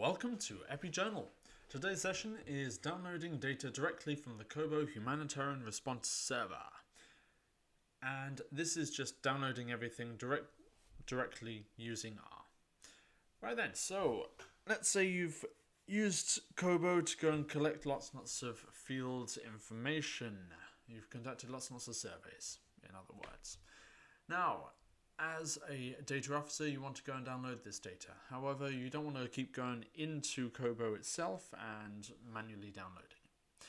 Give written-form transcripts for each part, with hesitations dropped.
Welcome to EpiJournal. Today's session is downloading data directly from the Kobo Humanitarian Response Server. And this is just downloading everything directly using R. Right then, so let's say you've used Kobo to go and collect lots and lots of field information. You've conducted lots and lots of surveys, in other words. Now, as a data officer, you want to go and download this data. However, you don't want to keep going into Kobo itself and manually downloading it.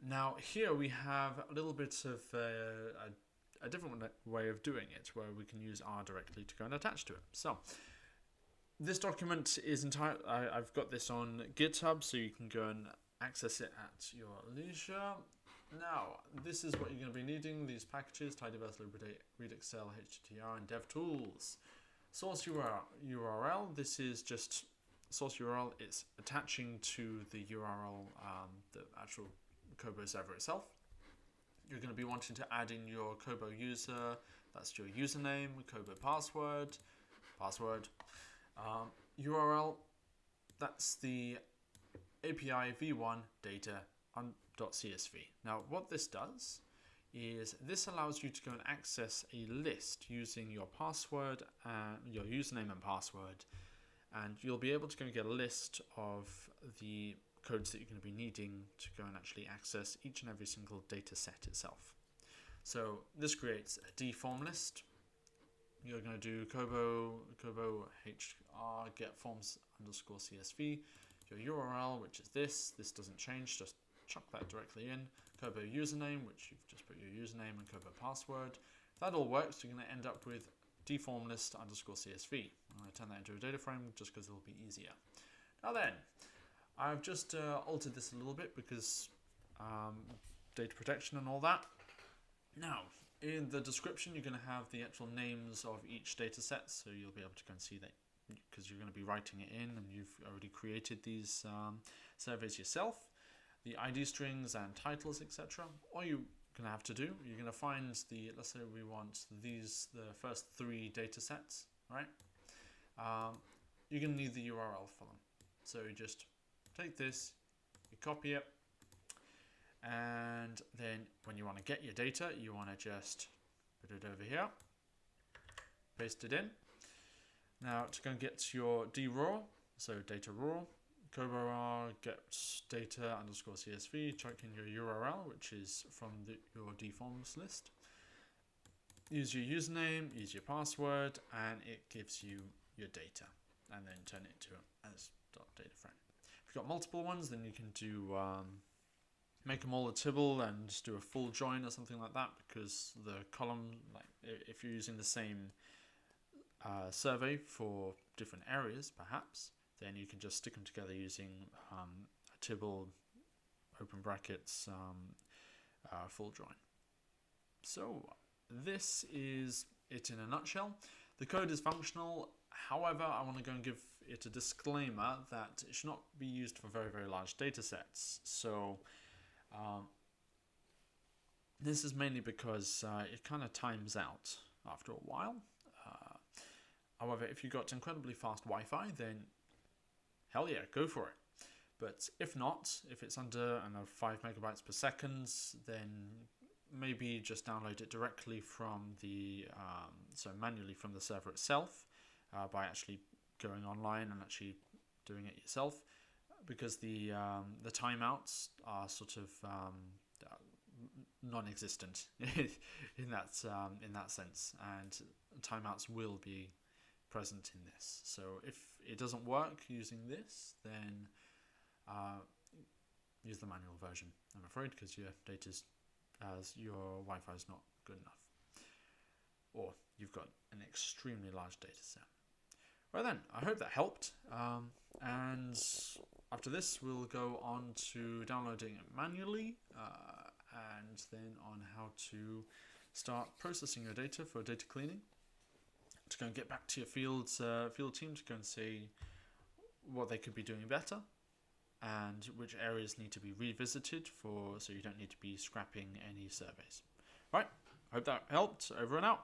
Now, here we have a little bit of a different way of doing it, where we can use R directly to go and attach to it. So, this document is I've got this on GitHub, so you can go and access it at your leisure. Now, this is what you're going to be needing: these packages, tidyverse, read Excel, HTTR, and DevTools. Source URL, this is just source URL. It's attaching to the URL, the actual Kobo server itself. You're going to be wanting to add in your Kobo user, that's your username, Kobo password, URL, that's the API v1 data.csv. Now, what this does is this allows you to go and access a list using your password, your username and password, and you'll be able to go and get a list of the codes that you're going to be needing to go and actually access each and every single data set itself. So this creates a deform list. You're going to do Kobo hr get forms underscore csv, your URL, which is this doesn't change, just chuck that directly in. Kobo username, which you've just put your username, and Kobo password. If that all works, you're going to end up with deform list underscore csv. I'm going to turn that into a data frame just because it'll be easier. Now then, I've just altered this a little bit because data protection and all that. Now, in the description, you're going to have the actual names of each data set, so you'll be able to go and see that because you're going to be writing it in and you've already created these surveys yourself. The ID strings and titles, etc. All you're going to have to do, you're going to find let's say we want the first 3 data sets, right? You're going to need the URL for them. So you just take this, you copy it, and then when you want to get your data, you want to just put it over here, paste it in. Now to go and get your draw, so data raw, Kobo R get data underscore csv, chuck in your URL, which is from your deforms list. Use your username, use your password, and it gives you your data, and then turn it into as .data frame. If you've got multiple ones, then you can do make them all a tibble and just do a full join or something like that, because the column, like if you're using the same survey for different areas, perhaps, then you can just stick them together using a tibble, open brackets, full join. So this is it in a nutshell. The code is functional. However, I want to go and give it a disclaimer that it should not be used for very, very large data sets. So this is mainly because it kind of times out after a while. However, if you've got incredibly fast Wi-Fi, then hell yeah, go for it. But if not, if it's under 5 megabytes per second, then maybe just download it directly from so manually from the server itself, by actually going online and actually doing it yourself, because the timeouts are sort of non-existent in that sense, and timeouts will be present in this. So if it doesn't work using this, then use the manual version, I'm afraid, because your your Wi-Fi is not good enough, or you've got an extremely large data set. Right then, I hope that helped, and after this we'll go on to downloading it manually, and then on how to start processing your data for data cleaning, to go and get back to your field team to go and see what they could be doing better and which areas need to be revisited so you don't need to be scrapping any surveys. Right, hope that helped. Over and out.